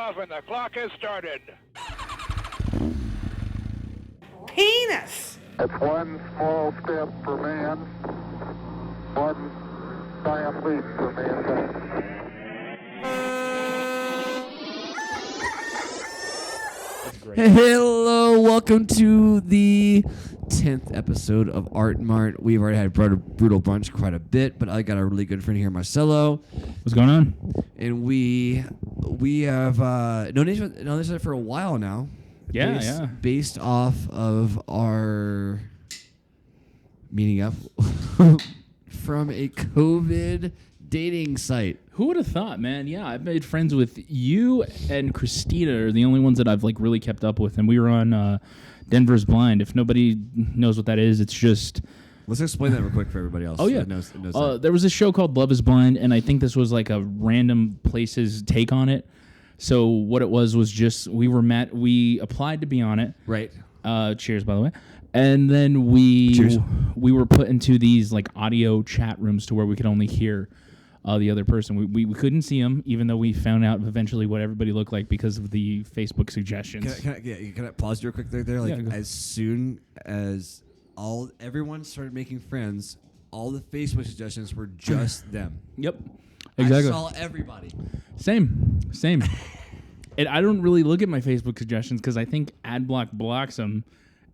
off and the clock has started. Penis! It's one small step for man, one giant leap for mankind. Hello, welcome to the 10th episode of Art Mart. We've already had Brutal Brunch quite a bit, but I got a really good friend here, Marcelo. What's going on? And we have known each other for a while now. Yeah. Based off of our meeting up from a COVID dating site. Who would have thought, man? Yeah, I've made friends with you and Christina are the only ones that I've like really kept up with, and we were on Denver's Blind. If nobody knows what that is, it's just... Let's explain that real quick for everybody else. Oh, yeah. Knows there was a show called Love is Blind, and I think this was like a random place's take on it. So what it was just we applied to be on it. Right. Cheers, by the way. And then we were put into these like audio chat rooms to where we could only hear the other person. We couldn't see them, even though we found out eventually what everybody looked like because of the Facebook suggestions. Can I pause real quick there? Like, Yeah, as soon as everyone started making friends, all the Facebook suggestions were just them. Yep. Exactly. I saw everybody. Same. And I don't really look at my Facebook suggestions because I think AdBlock blocks them,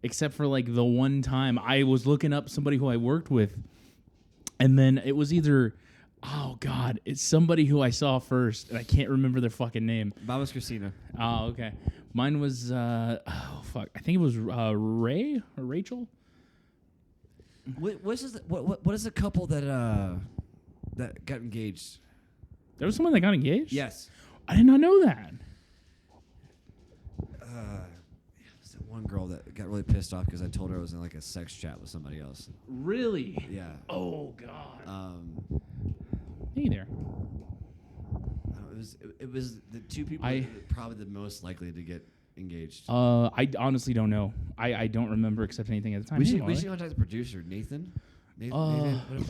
except for like the one time I was looking up somebody who I worked with, and then it was either, oh God, it's somebody who I saw first, and I can't remember their fucking name. Mine was Christina. Oh, okay. Mine was, I think it was Ray or Rachel. What is the couple that got engaged? There was someone that got engaged? Yes. I did not know that. There's that one girl that got really pissed off because I told her I was in like a sex chat with somebody else. Really? Yeah. Oh, God. Hey there. It was the two people that were probably the most likely to get engaged. I honestly don't know. I don't remember except anything at the time. We should contact the producer, Nathan. Nathan,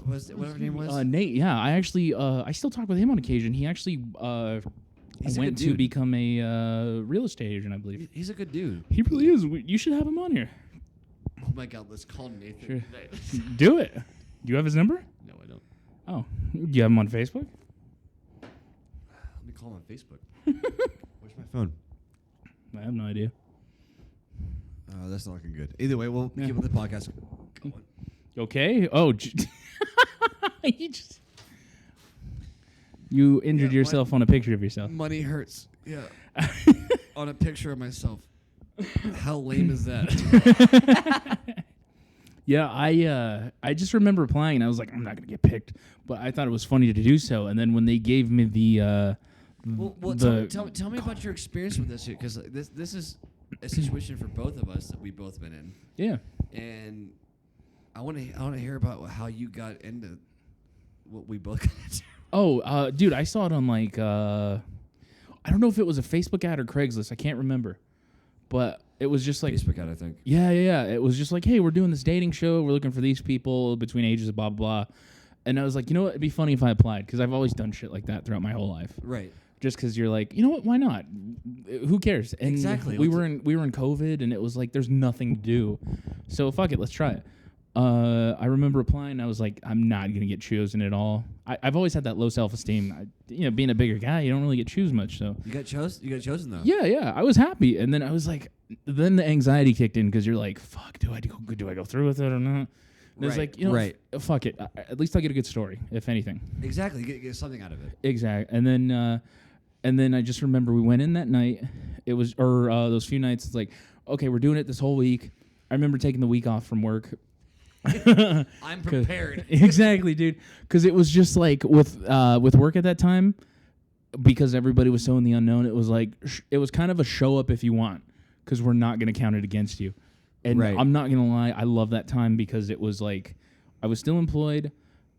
whatever his name was. Nate. Yeah, I actually I still talk with him on occasion. He actually went to become a real estate agent, I believe. He's a good dude. He really is. You should have him on here. Oh my God, let's call Nathan. Sure. Do it. Do you have his number? No, I don't. Oh, do you have him on Facebook? Let me call him on Facebook. Where's my phone? I have no idea. That's not looking good. Either way, we'll keep with the podcast going. Okay. Oh, you injured yourself on a picture of yourself. Money hurts. Yeah. On a picture of myself. How lame is that? Yeah, I just remember applying, and I was like, I'm not gonna get picked, but I thought it was funny to do so. And then when they gave me the tell me about your experience with this, because this is a situation for both of us that we've both been in. Yeah. And I want to hear about how you got into what we both got into. Oh, dude, I saw it on like I don't know if it was a Facebook ad or Craigslist. I can't remember, but it was just like Facebook ad, I think. Yeah. It was just like, hey, we're doing this dating show. We're looking for these people between ages of blah blah blah. And I was like, you know what? It'd be funny if I applied because I've always done shit like that throughout my whole life. Right. Just because you're like, you know what? Why not? Who cares? And exactly. We were in COVID, and it was like, there's nothing to do, so fuck it, let's try it. I remember applying. I was like, I'm not gonna get chosen at all. I've always had that low self-esteem. Being a bigger guy, you don't really get chosen much. So you got chosen though. Yeah. I was happy, and then I was like, then the anxiety kicked in because you're like, fuck, do I go through with it or not? And it's like, fuck it. At least I'll get a good story, if anything. Exactly, get something out of it. Exactly, and then I just remember we went in that night. It was those few nights. It's like, okay, we're doing it this whole week. I remember taking the week off from work. I'm prepared. Exactly, dude. Because it was just like with work at that time, because everybody was so in the unknown. It was like it was kind of a show up if you want, because we're not going to count it against you. And right. I'm not going to lie, I love that time because it was like I was still employed,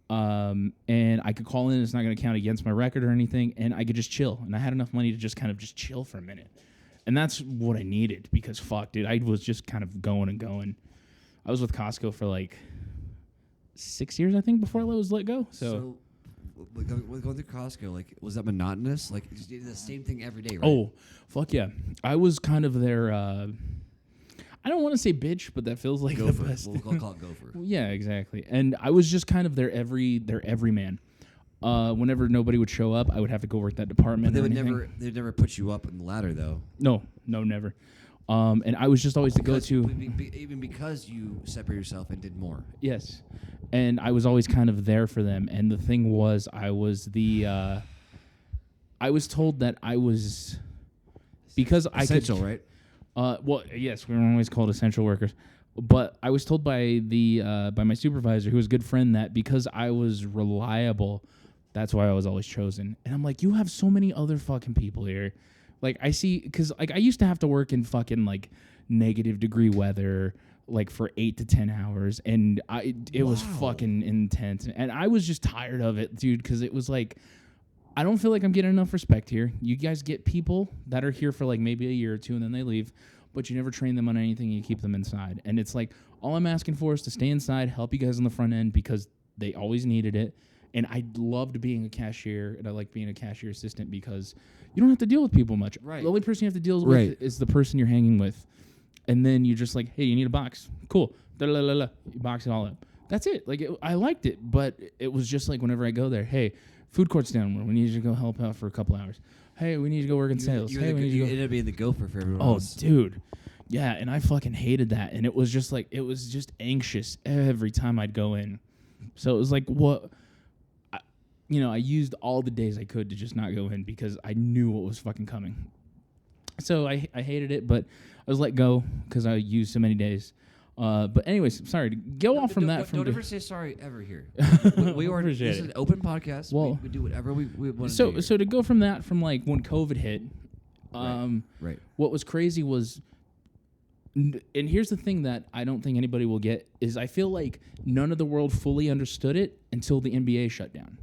and I could call in. It's not going to count against my record or anything, and I could just chill. And I had enough money to just kind of just chill for a minute. And that's what I needed because, fuck, dude, I was just kind of going and going. I was with Costco for like 6 years, I think, before I was let go. So going through Costco, like, was that monotonous? Like, you did the same thing every day, right? Oh, fuck yeah. I was kind of their, I don't want to say bitch, but that feels like Gopher. the best. We'll call it gopher. Yeah, exactly. And I was just kind of their everyman. Whenever nobody would show up, I would have to go work that department. But or anything. they'd never put you up in the ladder, though. No, never. And I was just always the go-to. Even because you separate yourself and did more. Yes. And I was always kind of there for them. And the thing was, I was told that I was, because I could. Essential, right? Well, yes, we were always called essential workers. But I was told by by my supervisor, who was a good friend, that because I was reliable, that's why I was always chosen. And I'm like, you have so many other fucking people here. Like, I see, because, like, I used to have to work in fucking, like, negative degree weather, like, for 8 to 10 hours. And it was fucking intense. And I was just tired of it, dude, because it was like, I don't feel like I'm getting enough respect here. You guys get people that are here for, like, maybe a year or two, and then they leave. But you never train them on anything, you keep them inside. And it's like, all I'm asking for is to stay inside, help you guys on the front end, because they always needed it. And I loved being a cashier, and I like being a cashier assistant because you don't have to deal with people much. Right. The only person you have to deal with is the person you're hanging with. And then you're just like, hey, you need a box. Cool. You box it all up. That's it. Like, I liked it, but it was just like whenever I go there, hey, food court's down. We need you to go help out for a couple hours. Hey, we need to go work in sales. Hey, we need you to go. ended up being the gopher for everyone Oh, else. dude. Yeah, and I fucking hated that. And it was just like, it was just anxious every time I'd go in. So it was like, what? I used all the days I could to just not go in because I knew what was fucking coming. So I hated it, but I was let go because I used so many days. But anyways, sorry to go off from that. Don't ever say sorry ever here. we are this is an open podcast. Well, we do whatever we want to do. So to go from that, from like when COVID hit, right. What was crazy was, and here's the thing that I don't think anybody will get, is I feel like none of the world fully understood it until the NBA shut down.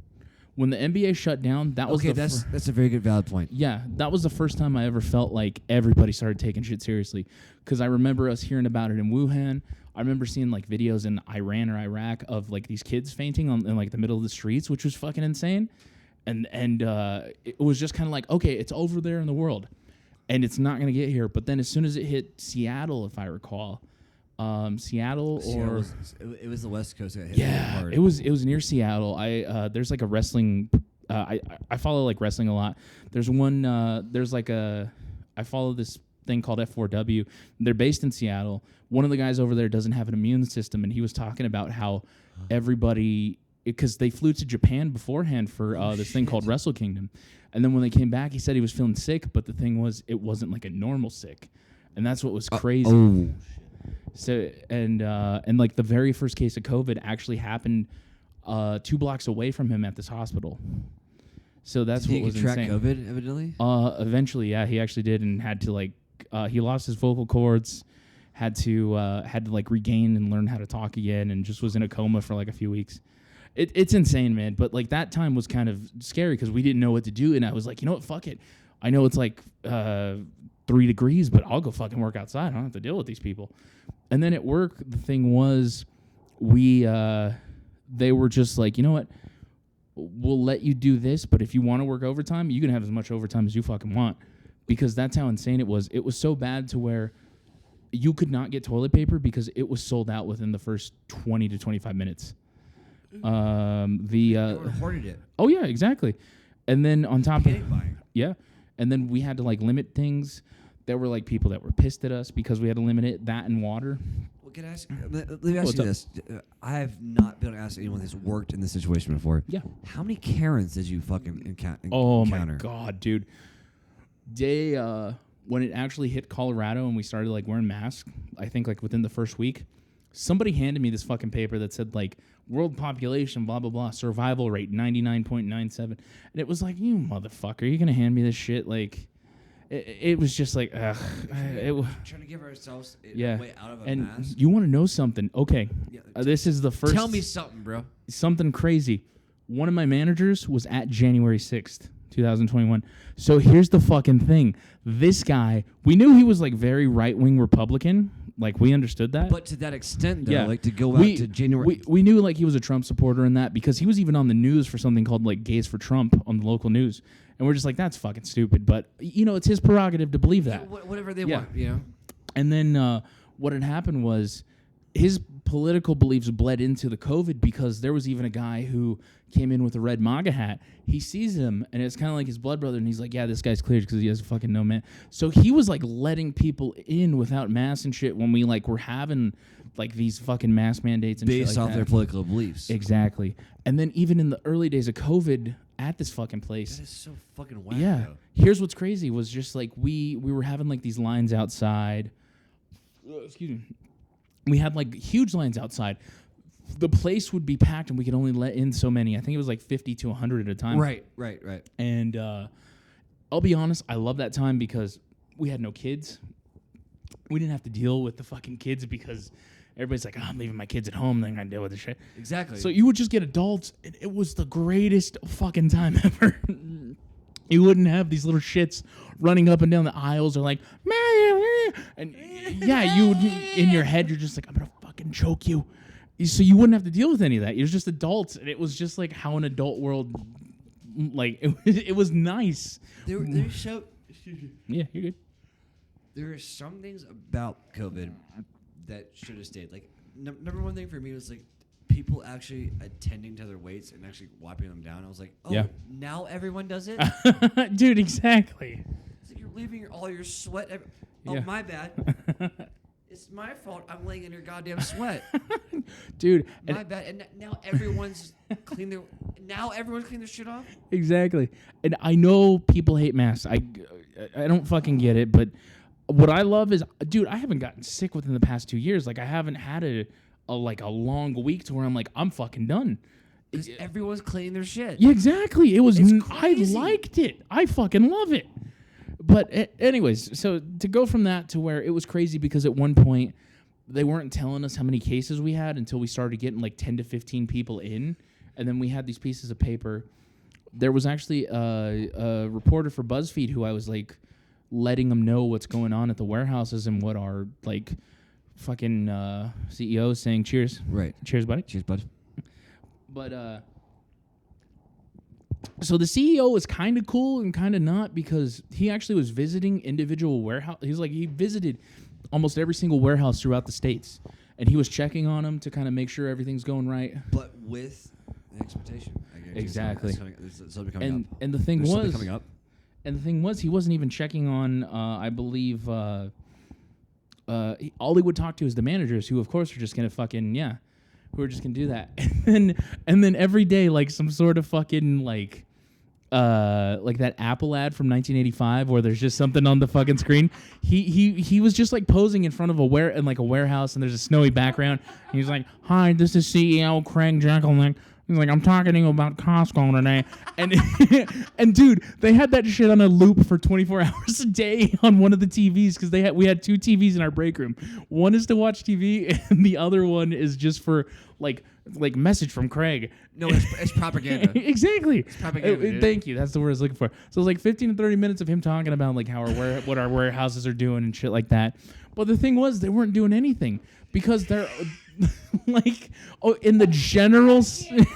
When the NBA shut down, that was that's a very good valid point. Yeah, that was the first time I ever felt like everybody started taking shit seriously. Because I remember us hearing about it in Wuhan. I remember seeing like videos in Iran or Iraq of like these kids fainting in like the middle of the streets, which was fucking insane. And it was just kind of like, okay, it's over there in the world, and it's not gonna get here. But then as soon as it hit Seattle, if I recall. Seattle or it was the West Coast that hit hard. It was near Seattle. There's like a wrestling. I follow like wrestling a lot. There's one. I follow this thing called F4W. They're based in Seattle. One of the guys over there doesn't have an immune system, and he was talking about how everybody, because they flew to Japan beforehand for this thing called Wrestle Kingdom, and then when they came back, he said he was feeling sick, but the thing was, it wasn't like a normal sick, and that's what was crazy. So and like the very first case of COVID actually happened 2 blocks away from him at this hospital. So that's what was insane. Did he contract COVID evidently? Eventually, yeah, he actually did, and had to like he lost his vocal cords, had to like regain and learn how to talk again, and just was in a coma for like a few weeks. It's insane, man. But like that time was kind of scary because we didn't know what to do, and I was like, you know what, fuck it. I know it's like 3 degrees, but I'll go fucking work outside. I don't have to deal with these people. And then at work, the thing was, they were just like, you know what, we'll let you do this, but if you want to work overtime, you can have as much overtime as you fucking want, because that's how insane it was. It was so bad to where you could not get toilet paper because it was sold out within the first 20 to 25 minutes. Everyone hoarded it. Oh yeah, exactly. And then on top of and then we had to like limit things. There were like people that were pissed at us because we had to limit it, that and water. Well, can I ask? Let me ask you this. I have not been able to ask anyone that's worked in this situation before. Yeah. How many Karens did you fucking encounter? Oh my god, dude. When it actually hit Colorado and we started like wearing masks, I think like within the first week, somebody handed me this fucking paper that said like world population, blah, blah, blah, survival rate 99.97. And it was like, you motherfucker, you're going to hand me this shit? Like, it was just like, ugh. Trying to give ourselves a way out of a and mask. You want to know something? Okay. This is the first. Tell me something, bro. Something crazy. One of my managers was at January 6th, 2021. So here's the fucking thing. This guy, we knew he was like very right-wing Republican, Like, we understood that. But to that extent, though, Yeah. like to go out to January. We knew like he was a Trump supporter in that because he was even on the news for something called like Gays for Trump on the local news. And we're just like, that's fucking stupid. But, it's his prerogative to believe that. Whatever they Yeah. want, And then what had happened was his political beliefs bled into the COVID because there was even a guy who came in with a red MAGA hat. He sees him, and it's kind of like his blood brother, and he's like, yeah, this guy's cleared because he has a fucking no man. So he was, like, letting people in without masks and shit when we, like, were having, like, these fucking mask mandates and based shit like off that. their political beliefs. Exactly. And then even in the early days of COVID at this fucking place. That is so fucking whack. Yeah. Though. Here's what's crazy was just, like, we were having, like, these lines outside. Excuse me. We had like huge lines outside. The place would be packed and we could only let in so many. I think it was like 50 to 100 at a time. Right. And I'll be honest, I love that time because we had no kids. We didn't have to deal with the fucking kids because everybody's like, I'm leaving my kids at home. They're going to deal with this shit. Exactly. So you would just get adults. And it was the greatest fucking time ever. You wouldn't have these little shits running up and down the aisles or like, and yeah, you in your head, you're just like, I'm gonna fucking choke you. So you wouldn't have to deal with any of that. It was just adults, and it was just like how an adult world, like it was nice. There's so. Yeah, you're good. There are some things about COVID that should have stayed. Like number one thing for me was like people actually attending to their weights and actually wiping them down. I was like, oh, Yeah. Now everyone does it. Dude, exactly. It's like you're leaving all your sweat. Oh, Yeah. my bad. It's my fault. I'm laying in your goddamn sweat. Dude, My bad. And now everyone's clean their. Now everyone's clean their shit off. exactly. And I know people hate masks. I don't fucking get it. But what I love is, dude, I haven't gotten sick within the past 2 years. Like I haven't had a long week to where I'm like, I'm fucking done. Because everyone's cleaning their shit. Yeah, exactly. It was. It's I crazy. liked it. I fucking love it. But anyways, so to go from that to where it was crazy because at one point they weren't telling us how many cases we had until we started getting like 10 to 15 people in, and then we had these pieces of paper. There was actually a reporter for Buzzfeed who I was like letting them know what's going on at the warehouses and what our like fucking CEO is saying. Cheers. Right. Cheers, buddy. Cheers, bud. But so the CEO is kind of cool and kind of not because he actually was visiting individual warehouse. He visited almost every single warehouse throughout the states, and he was checking on them to kind of make sure everything's going right. But with an expectation. I guarantee Exactly. There's something coming up. And the thing There's something was, coming up. and the thing was, he wasn't even checking on. I believe all he would talk to is the managers, who of course are just gonna fucking who are just gonna do that, and then every day like some sort of fucking like that Apple ad from 1985 where there's just something on the fucking screen. He was just like posing in front of a warehouse and there's a snowy background. He's like, "Hi, this is CEO Craig Jekyll." He's like, "I'm talking to you about Costco today," and dude, they had that shit on a loop for 24 hours a day on one of the TVs because we had two TVs in our break room. One is to watch TV, and the other one is just for like message from Craig. No, it's propaganda. Exactly. It's propaganda, dude. Thank you. That's the word I was looking for. So it was like 15 to 30 minutes of him talking about like how what our warehouses are doing and shit like that. But the thing was, they weren't doing anything because they're like, in the general exactly.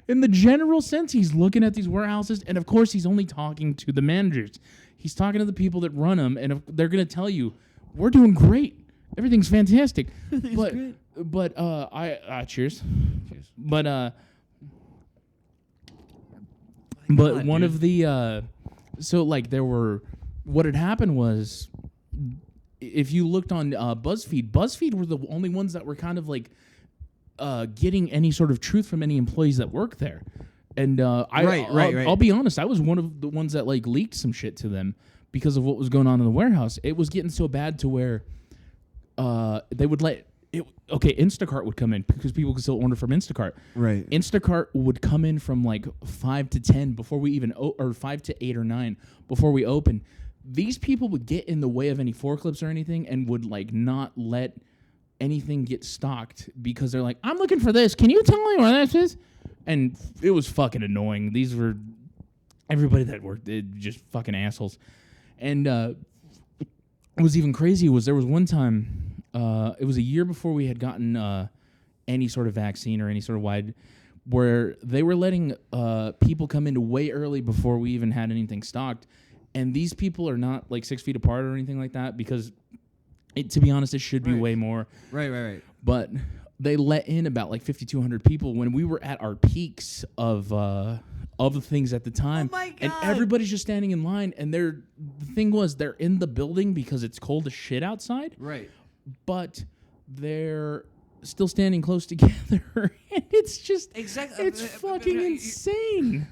In the general sense, he's looking at these warehouses, and of course, he's only talking to the managers. He's talking to the people that run them, and they're going to tell you, we're doing great. Everything's fantastic. Great. But cheers. Cheers. But God, one dude. of the so like there were, what had happened was, if you looked on BuzzFeed were the only ones that were kind of like getting any sort of truth from any employees that work there. And Right. I'll be honest, I was one of the ones that like leaked some shit to them because of what was going on in the warehouse. It was getting so bad to where they would let Instacart would come in because people could still order from Instacart. Right. Instacart would come in from like 5 to 10 before we even or 5 to 8 or 9 before we open. These people would get in the way of any forklifts or anything and would like not let anything get stocked because they're like, "I'm looking for this. Can you tell me where this is?" And it was fucking annoying. These were Everybody that worked, just fucking assholes. And what was even crazy was there was one time, it was a year before we had gotten any sort of vaccine or any sort of wide, where they were letting people come in way early before we even had anything stocked. And these people are not like 6 feet apart or anything like that because, to be honest, it should be way more. Right. But they let in about like 5,200 people when we were at our peaks of the things at the time. Oh my God. And everybody's just standing in line. And the thing was, they're in the building because it's cold as shit outside. Right. But they're still standing close together. And it's just, Exactly. it's fucking insane.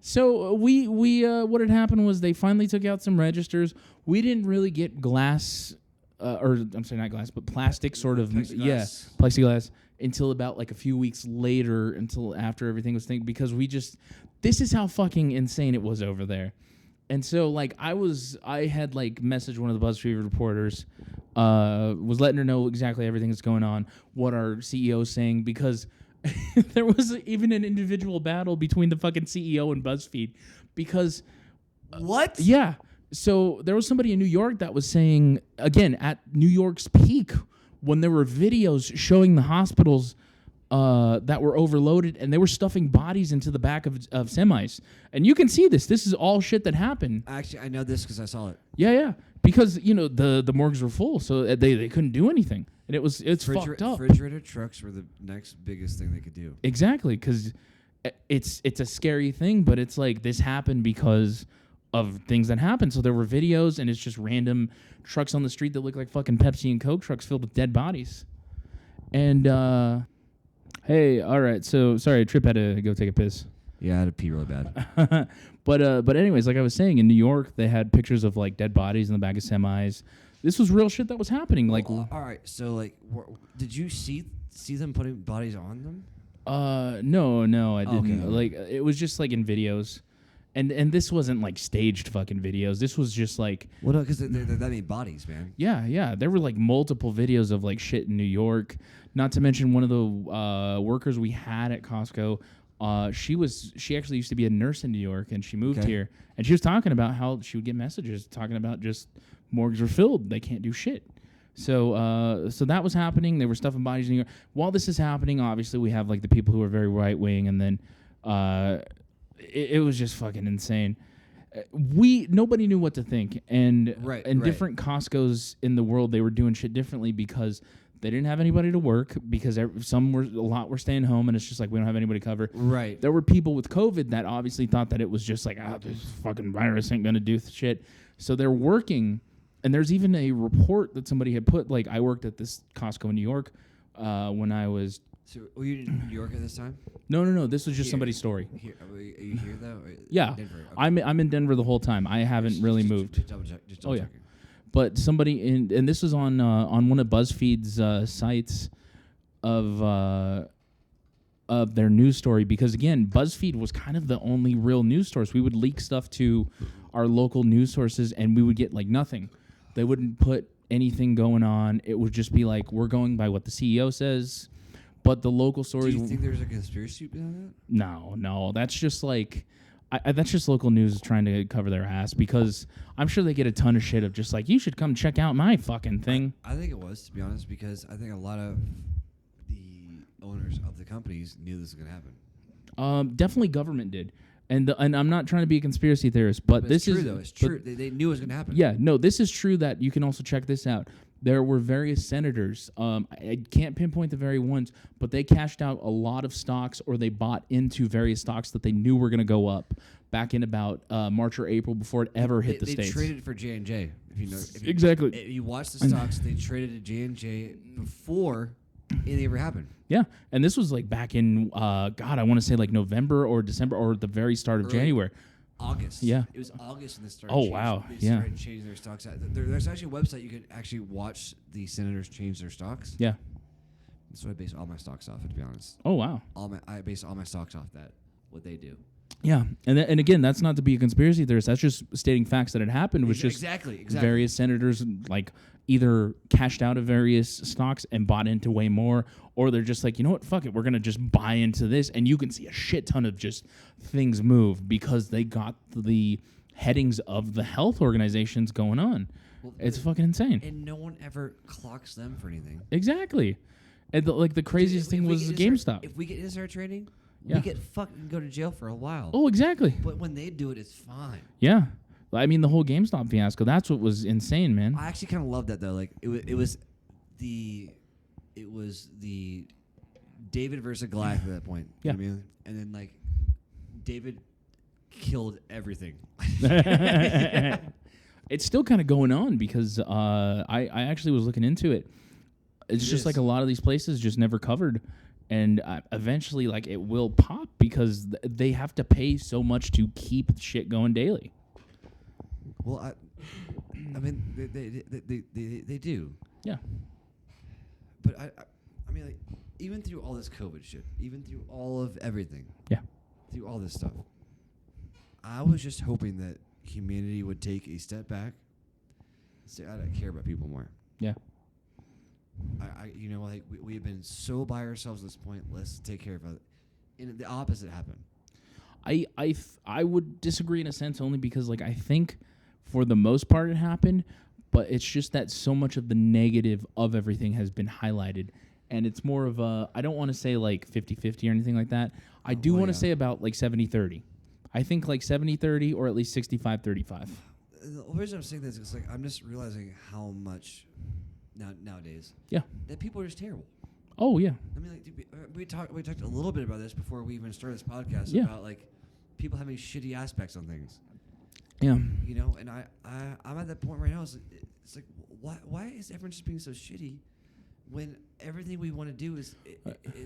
So we what had happened was they finally took out some registers. We didn't really get glass, or I'm sorry, not glass, but plastic sort of, plexiglass until about like a few weeks later, until after everything was thinking, because this is how fucking insane it was over there. And so like I had like messaged one of the Buzzfeed reporters, was letting her know exactly everything that's going on, what our CEO's saying, because there was even an individual battle between the fucking CEO and Buzzfeed because... What? Yeah. So there was somebody in New York that was saying, again, at New York's peak, when there were videos showing the hospitals that were overloaded and they were stuffing bodies into the back of semis. And you can see this. This is all shit that happened. Actually, I know this because I saw it. Yeah. Because, the morgues were full, so they couldn't do anything. And it's fucked up. Refrigerator trucks were the next biggest thing they could do. Exactly, because it's a scary thing, but it's like this happened because of things that happened. So there were videos, and it's just random trucks on the street that look like fucking Pepsi and Coke trucks filled with dead bodies. And, hey, all right, so, sorry, Trip had to go take a piss. Yeah, I had to pee really bad. But anyways, like I was saying, in New York, they had pictures of, like, dead bodies in the back of semis. This was real shit that was happening. Like, all right, so, like, did you see them putting bodies on them? No, I didn't. Okay. Like, it was just, like, in videos. And this wasn't, like, staged fucking videos. This was just, like... Well, no, because that made bodies, man. Yeah. There were, like, multiple videos of, like, shit in New York. Not to mention one of the workers we had at Costco, she actually used to be a nurse in New York, and she moved here. And she was talking about how she would get messages talking about just morgues are filled. They can't do shit. So that was happening. They were stuffing bodies in New York. While this is happening, obviously, we have, like, the people who are very right-wing, and then... It was just fucking insane. Nobody knew what to think, and different Costco's in the world, they were doing shit differently because they didn't have anybody to work, because a lot were staying home, and it's just like we don't have anybody to cover. Right. There were people with COVID that obviously thought that it was just like, this fucking virus ain't gonna do shit. So they're working, and there's even a report that somebody had put. Like, I worked at this Costco in New York when I was. So were you in New York at this time? No. This was just somebody's story. Are you here though? Yeah, Denver. Okay. I'm in Denver the whole time. I haven't really moved. Just double checking. But somebody and this was on one of BuzzFeed's sites of their news story, because again, BuzzFeed was kind of the only real news source. We would leak stuff to our local news sources, and we would get like nothing. They wouldn't put anything going on. It would just be like, we're going by what the CEO says. But the local stories... Do you think there's a conspiracy behind that? No. That's just like... that's just local news trying to cover their ass, because I'm sure they get a ton of shit of just like, you should come check out my fucking thing. I think it was, to be honest, because I think a lot of the owners of the companies knew this was going to happen. Definitely government did. And I'm not trying to be a conspiracy theorist, but this is... It's true, though. It's true. They knew it was going to happen. Yeah, no, this is true that you can also check this out. There were various senators. I can't pinpoint the very ones, but they cashed out a lot of stocks, or they bought into various stocks that they knew were going to go up back in about March or April before it ever hit the States. They traded for J&J. Exactly. If you watch the stocks, they traded to J&J before anything ever happened. Yeah, and this was like back in, I want to say like November or December or the very start of January. August. Yeah. It was August when they started. Oh, wow. They started changing their stocks. There's actually a website you can actually watch the senators change their stocks. Yeah. That's what I base all my stocks off, to be honest. Oh, wow. I base all my stocks off that, what they do. Yeah, and again, that's not to be a conspiracy theorist. That's just stating facts that had happened. Was just Exactly. various senators like either cashed out of various stocks and bought into way more, or they're just like, you know what, fuck it, we're gonna just buy into this, and you can see a shit ton of just things move because they got the headings of the health organizations going on. Well, it's fucking insane. And no one ever clocks them for anything. Exactly. And the craziest thing was GameStop. If we get into start trading, Yeah. we get fucking go to jail for a while. Oh, exactly. But when they do it, it's fine. Yeah. I mean, the whole GameStop fiasco, that's what was insane, man. I actually kind of love that though. Like it was the David versus Goliath at that point. You know what I mean? And then like David killed everything. It's still kind of going on because I actually was looking into it. It's just like a lot of these places just never covered. And eventually, like, it will pop because they have to pay so much to keep shit going daily. Well, I mean, they do. Yeah. But I mean, like, even through all this COVID shit, even through all of everything, Yeah. through all this stuff, I was just hoping that humanity would take a step back and say, I don't care about people more. Yeah. You know, like we have been so by ourselves at this point. Let's take care of it. And the opposite happened. I would disagree in a sense only because, like, I think for the most part it happened, but it's just that so much of the negative of everything has been highlighted. And it's more of a, I don't want to say like 50-50 or anything like that. I do want to say about like 70-30. I think like 70-30 or at least 65-35. The reason I'm saying this is like I'm just realizing how much nowadays that people are just terrible. Oh, yeah. I mean, like we talked a little bit about this before we even started this podcast about like people having shitty aspects on things. Yeah. You know, and I'm at that point right now. It's like why is everyone just being so shitty when everything we want to do is it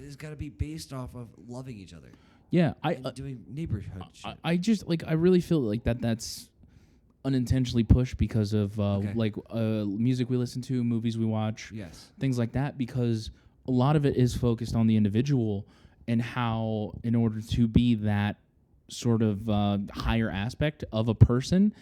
has got to be based off of loving each other. Yeah, doing neighborhood shit. I just like I really feel like that's unintentionally pushed because of music we listen to, movies we watch, things like that, because a lot of it is focused on the individual and how in order to be that sort of higher aspect of a person,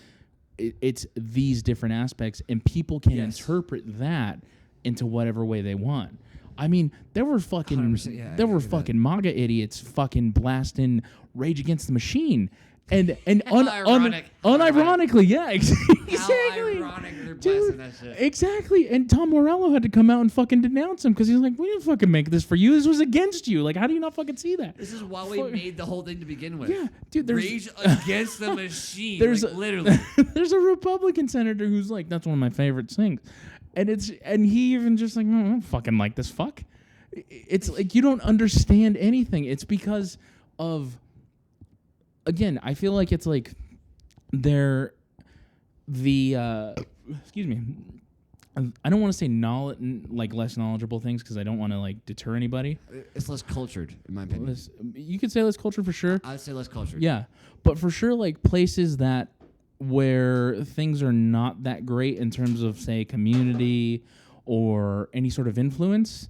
it's these different aspects, and people can interpret that into whatever way they want. I mean, there were fucking MAGA idiots fucking blasting Rage Against the Machine. And unironically, yeah, exactly. How ironic they're blasting that shit. Exactly. And Tom Morello had to come out and fucking denounce him because he's like, we didn't fucking make this for you. This was against you. Like, how do you not fucking see that? This is why we made the whole thing to begin with. Yeah, dude. Rage Against the Machine. Literally. There's a Republican senator who's like, that's one of my favorite things, and he even just like, I don't fucking like this fuck. It's like you don't understand anything. It's because of. Again, I feel like it's like excuse me. I don't want to say less knowledgeable things because I don't want to like deter anybody. It's less cultured, in my opinion. You could say less cultured for sure. I'd say less cultured. Yeah, but for sure, like places where things are not that great in terms of, say, community or any sort of influence.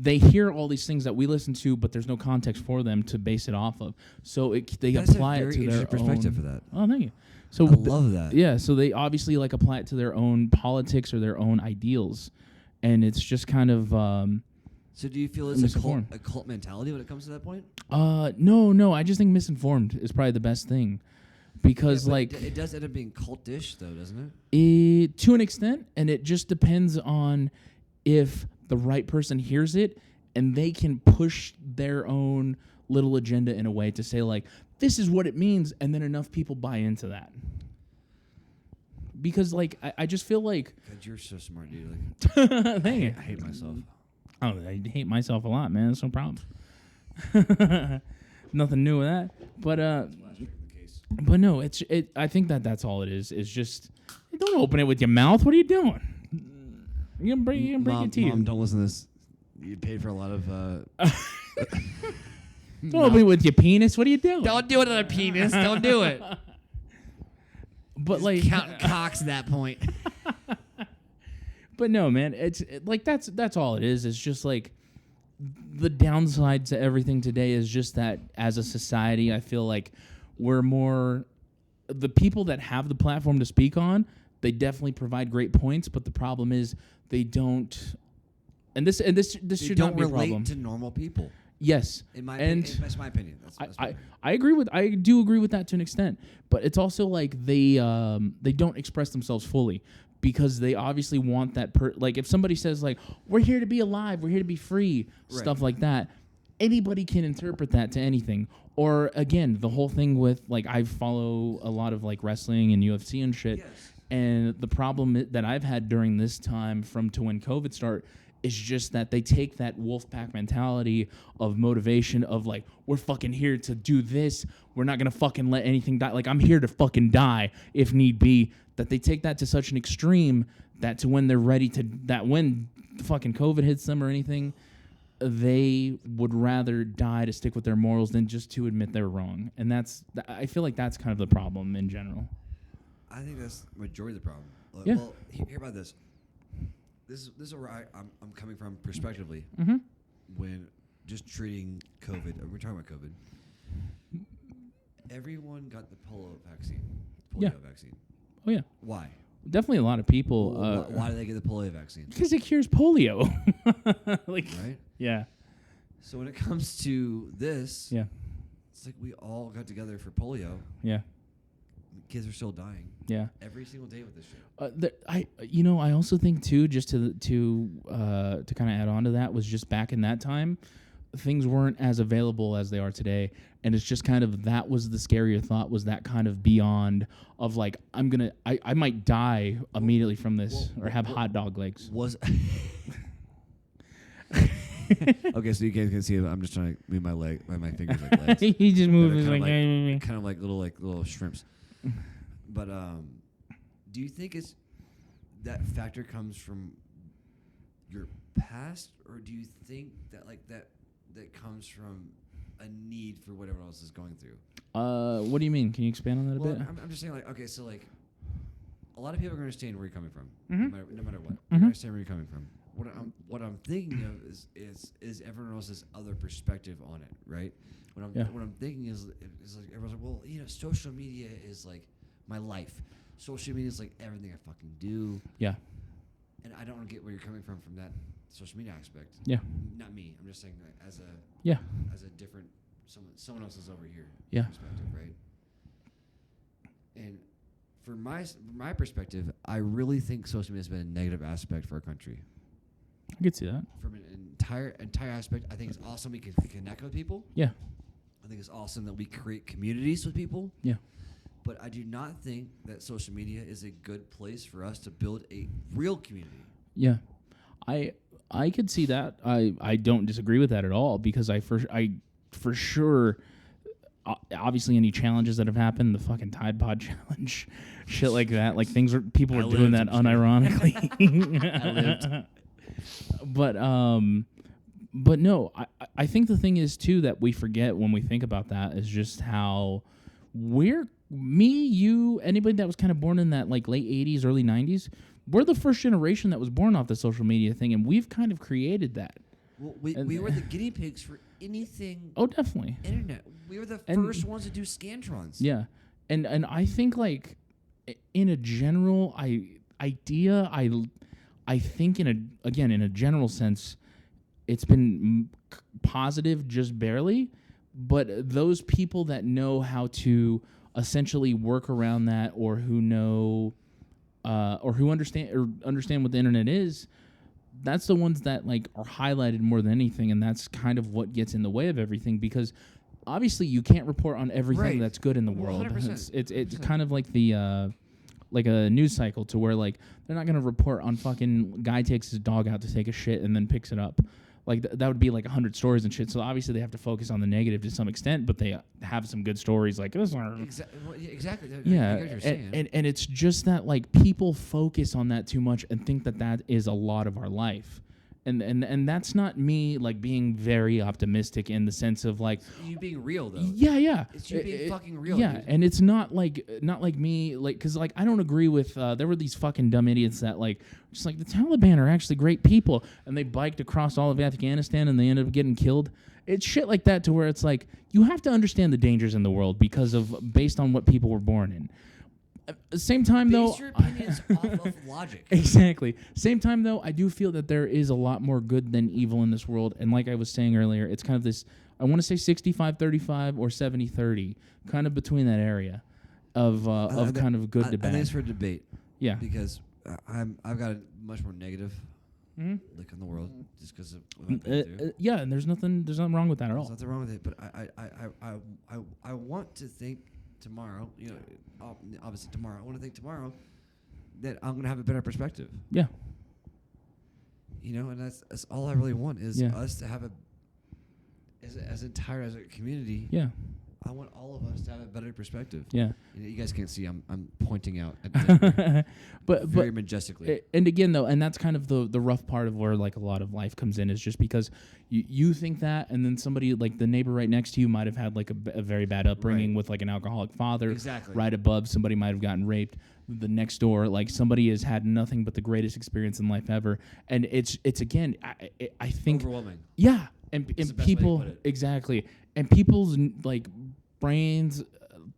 They hear all these things that we listen to, but there's no context for them to base it off of. So they apply it to their perspective own. For that. Oh, thank you. So I love that. Yeah, so they obviously like apply it to their own politics or their own ideals, and it's just kind of. So do you feel it's a cult mentality when it comes to that point? No. I just think misinformed is probably the best thing, because it does end up being cultish, though, doesn't it? To an extent, and it just depends on if the right person hears it and they can push their own little agenda in a way to say like, this is what it means, and then enough people buy into that. Because like I just feel like God, you're so smart, dude. Like, I hate myself. Oh, I hate myself a lot, man. That's no problem. Nothing new with that. But no, I think that's all it is. It's just don't open it with your mouth. What are you doing? You can break your teeth. Mom, don't listen to this. You paid for a lot of. Don't open it with your penis. What are you doing? Don't do it on a penis. Don't do it. But just like counting cocks at that point. But no, man. It's like that's all it is. It's just like the downside to everything today is just that as a society, I feel like we're more the people that have the platform to speak on. They definitely provide great points, but the problem is they don't. And this should not be a problem. Relate to normal people. Yes, That's my opinion. I do agree with that to an extent, but it's also like they don't express themselves fully because they obviously want that. Like if somebody says like we're here to be alive, we're here to be free, stuff like that. Anybody can interpret that to anything. Or again, the whole thing with like I follow a lot of like wrestling and UFC and shit, and the problem that I've had during this time from to when COVID started. It's just that they take that wolf pack mentality of motivation of like, we're fucking here to do this. We're not going to fucking let anything die. Like, I'm here to fucking die if need be. That they take that to such an extreme that to when they're ready to, that when the fucking COVID hits them or anything, they would rather die to stick with their morals than just to admit they're wrong. And I feel like that's kind of the problem in general. I think that's the majority of the problem. Yeah. Well, hear about this. This is where I'm coming from perspectively. Mm-hmm. When just treating COVID, we're talking about COVID. Everyone got the polio vaccine. Vaccine. Oh yeah. Why? Definitely a lot of people. Why do they get the polio vaccine? Because it cures polio. Like, right? Yeah. So when it comes to this, yeah, it's like we all got together for polio. Yeah. Kids are still dying. Yeah. Every single day with this shit. I also think too, just to kind of add on to that, was just back in that time, things weren't as available as they are today, and it's just kind of that was the scarier thought, was that kind of beyond of like I might die immediately from this or have hot dog legs. Okay, so you guys can see it. I'm just trying to move my fingers like legs. He just moves his kind of like little shrimps. But do you think it's that factor comes from your past, or do you think that like that comes from a need for whatever else is going through? What do you mean? Can you expand on that a bit? I'm just saying, like, okay, so like a lot of people are going to understand where you're coming from, Mm-hmm. no matter what. Mm-hmm. They're going to understand where you're coming from. What I'm thinking of is everyone else's other perspective on it, right? What I'm thinking is like everyone's like, well, social media is like my life. Social media is like everything I fucking do. Yeah. And I don't get where you're coming from that social media aspect. Yeah. Not me. I'm just saying that as a different someone else is over here. Yeah. Perspective, right? And for my perspective, I really think social media has been a negative aspect for our country. I could see that. From an entire aspect, I think it's awesome we can connect with people. Yeah. I think it's awesome that we create communities with people. Yeah. But I do not think that social media is a good place for us to build a real community. Yeah. I could see that. I don't disagree with that at all, because I for sure obviously any challenges that have happened, the fucking Tide Pod challenge, shit like that, like people were doing that unironically. I lived. But no, I think the thing is too that we forget when we think about that is just how you, anybody that was kind of born in that like late 80s, early 90s, we're the first generation that was born off the social media thing, and we've kind of created that. Well, we were the guinea pigs for anything. Oh, definitely. Internet. We were the first ones to do Scantrons. Yeah, and I think like in a general idea, I think in a general sense, it's been positive just barely, but those people that know how to essentially work around that, or who know, or who understand what the internet is, that's the ones that like are highlighted more than anything, and that's kind of what gets in the way of everything, because obviously you can't report on everything that's good in the world. 100%. It's kind of like the like a news cycle, to where like they're not gonna report on fucking guy takes his dog out to take a shit and then picks it up. Like that would be like 100 stories and shit. So obviously they have to focus on the negative to some extent, but they have some good stories like this. Exactly. Yeah, I get what you're saying. and it's just that like people focus on that too much and think that is a lot of our life, And that's not me like being very optimistic in the sense of like You being real though. yeah. It's you being fucking real. Yeah, Dude. and it's not like me like because like I don't agree with there were these fucking dumb idiots that like just like the Taliban are actually great people and they biked across all of Afghanistan and they ended up getting killed. It's shit like that to where it's like you have to understand the dangers in the world because of based on what people were born in. At the same time, though, Base your opinions off of logic. Exactly. Same time, though, I do feel that there is a lot more good than evil in this world. And like I was saying earlier, it's kind of this, I want to say 65-35 or 70-30, kind of between that area of kind of good to bad. I think it's for debate. Yeah. Because I've got a much more negative look in the world just because of what I've been through. Yeah, and there's nothing wrong with that at all. There's nothing wrong with it, but I want to think tomorrow, obviously tomorrow, I want to think tomorrow that I'm going to have a better perspective. Yeah. And that's all I really want is Yeah. us to have as entire as a community. Yeah. I want all of us to have a better perspective. Yeah. You guys can't see I'm pointing out at Denver but very majestically. And again though, and that's kind of the rough part of where like a lot of life comes in is just because you think that, and then somebody like the neighbor right next to you might have had like a very bad upbringing with like an alcoholic father. Exactly. Right above, somebody might have gotten raped. The next door, like somebody has had nothing but the greatest experience in life ever, and it's again, I think overwhelming. Yeah, and the best way to people put it. exactly, and people's like brains,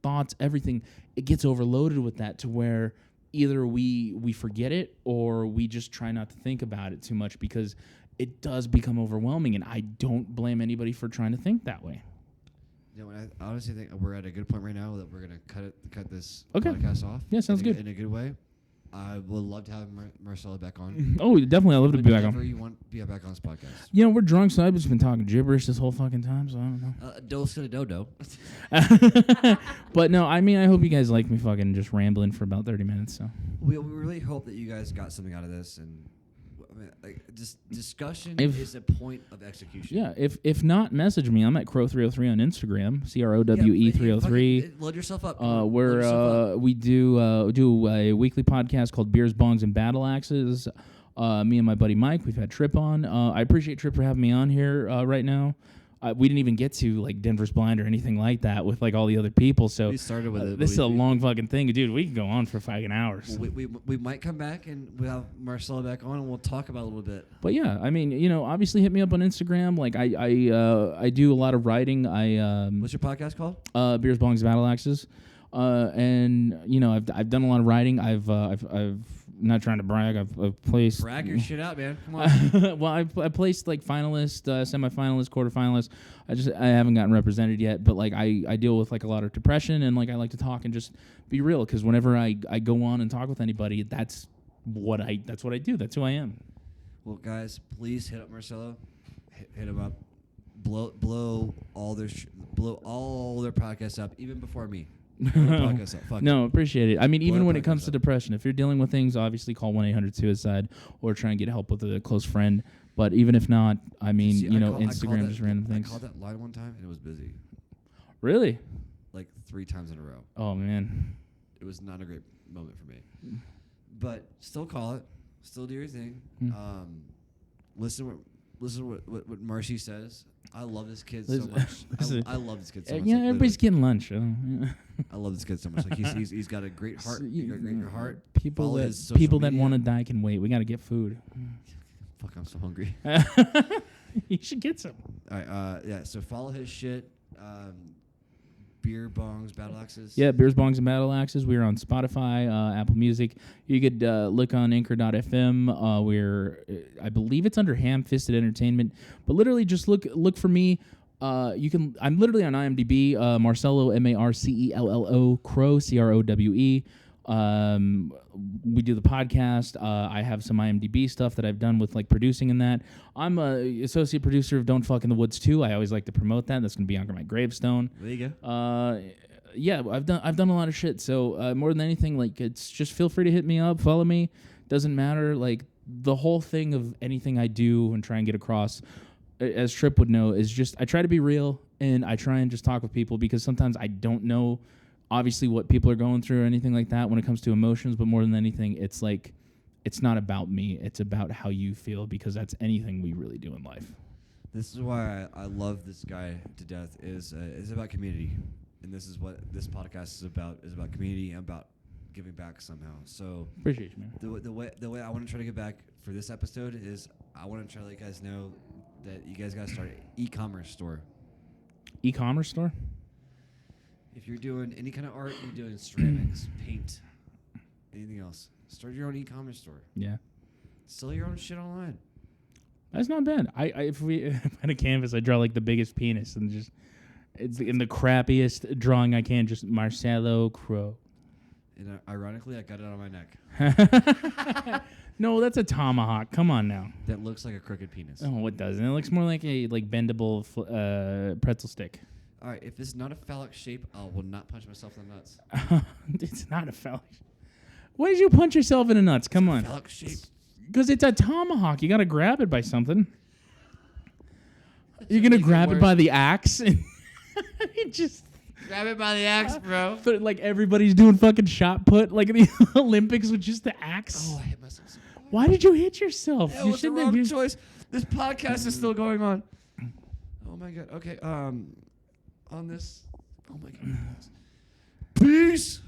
thoughts, everything, it gets overloaded with that to where either we forget it or we just try not to think about it too much because it does become overwhelming, and I don't blame anybody for trying to think that way. I honestly think we're at a good point right now that we're gonna cut this Okay. podcast off. Yeah, sounds good. In a good way. I would love to have Marcella back on. Oh, definitely, I'd love to be back Whenever on. you want to be back on this podcast. We're drunk, so I've just been talking gibberish this whole fucking time, so I don't know. Dose to the dodo. But no, I mean, I hope you guys like me fucking just rambling for about 30 minutes. So We really hope that you guys got something out of this, and just discussion If- is a point of execution. yeah, if not, message me. I'm at Crow303 on Instagram, CROWE303. Load yourself up. We do a weekly podcast called Beers, Bongs, and Battle Axes. Me and my buddy Mike, we've had Trip on. I appreciate Trip for having me on here right now. We didn't even get to like Denver's Blind or anything like that with like all the other people. So We started with it. this is a long fucking thing, dude. We can go on for fucking hours. We might come back and we'll have Marcella back on and we'll talk about it a little bit. But yeah, I mean, obviously hit me up on Instagram. Like I do a lot of writing. What's your podcast called? Beers, Bongs, and Battle Axes. And I've done a lot of writing. I've not trying to brag. I've placed. Brag your shit out, man. Come on. Well, I placed like finalist, semifinalist, quarterfinalist. I haven't gotten represented yet, but like I deal with like a lot of depression, and like I like to talk and just be real, because whenever I go on and talk with anybody, that's what I do. That's who I am. Well, guys, please hit up Marcelo. Hit him up. Blow all their podcasts up, even before me. Podcast up. Fuck No, appreciate it. I mean, even Blow when the it comes podcast to up. depression, if you're dealing with things, obviously call 1-800-SUICIDE or try and get help with a close friend. But even if not, I mean, See, Instagram, just random things. I called that line one time and it was busy, Really? like 3 times in a row. Oh man. It was not a great moment for me. But still call it. Still do your thing. Listen what Marcy says. I love this kid so much. I love this kid so much. Yeah, like, everybody's literally. getting lunch. Yeah. I love this kid so much. Like he's got a great heart. He's got a great heart. People Follow that his social that media. want to die can wait. We got to get food. Fuck, I'm so hungry. You should get some. All right, yeah. So follow his shit. Beer bongs, battle axes. Yeah, Beers, Bongs, and Battle Axes. We're on Spotify, Apple Music. You could look on Anchor.fm. I believe it's under Ham Fisted Entertainment. But literally, just look for me. I'm literally on IMDb. Marcello, Marcello, Crow, CROWE. We do the podcast. I have some IMDb stuff that I've done with like producing and that. I'm a associate producer of Don't Fuck in the Woods 2. I always like to promote that. That's gonna be under my gravestone. There you go. Yeah, I've done a lot of shit. So more than anything, like it's just feel free to hit me up, follow me. Doesn't matter. Like the whole thing of anything I do and try and get across, as Tripp would know, is just I try to be real and I try and just talk with people, because sometimes I don't know obviously what people are going through or anything like that when it comes to emotions, but more than anything, it's like it's not about me. It's about how you feel, because that's anything we really do in life. This is why I love this guy to death. Is it's about community, and this is what this podcast is about. Is about community and about giving back somehow. So Appreciate you, man. the way I want to try to give back for this episode is I want to try to let you guys know that you guys got to start an e-commerce store. E-commerce store? If you're doing any kind of art, you're doing ceramics, paint, anything else, start your own e-commerce store. Yeah. Sell your own shit online. That's not bad. If I had a canvas, I draw like the biggest penis and just it's in the crappiest drawing I can, just Marcelo Crow. And ironically, I got it on my neck. No, that's a tomahawk. Come on now. That looks like a crooked penis. Oh, it doesn't. It looks more like a bendable pretzel stick. All right, if it's not a phallic shape, I will not punch myself in the nuts. It's not a phallic. Why did you punch yourself in the nuts? Come on. Phallic shape. Because it's a tomahawk. You got to grab it by something. You're going to make it grab it worse. by the axe. And you just... Grab it by the axe, bro. Like everybody's doing fucking shot put, like in the Olympics with just the axe. Oh, I hit myself. So Why did you hit yourself? That You was the shouldn't have wrong used- choice. This podcast is still going on. Oh my god. Okay. On this. Oh my god. Peace.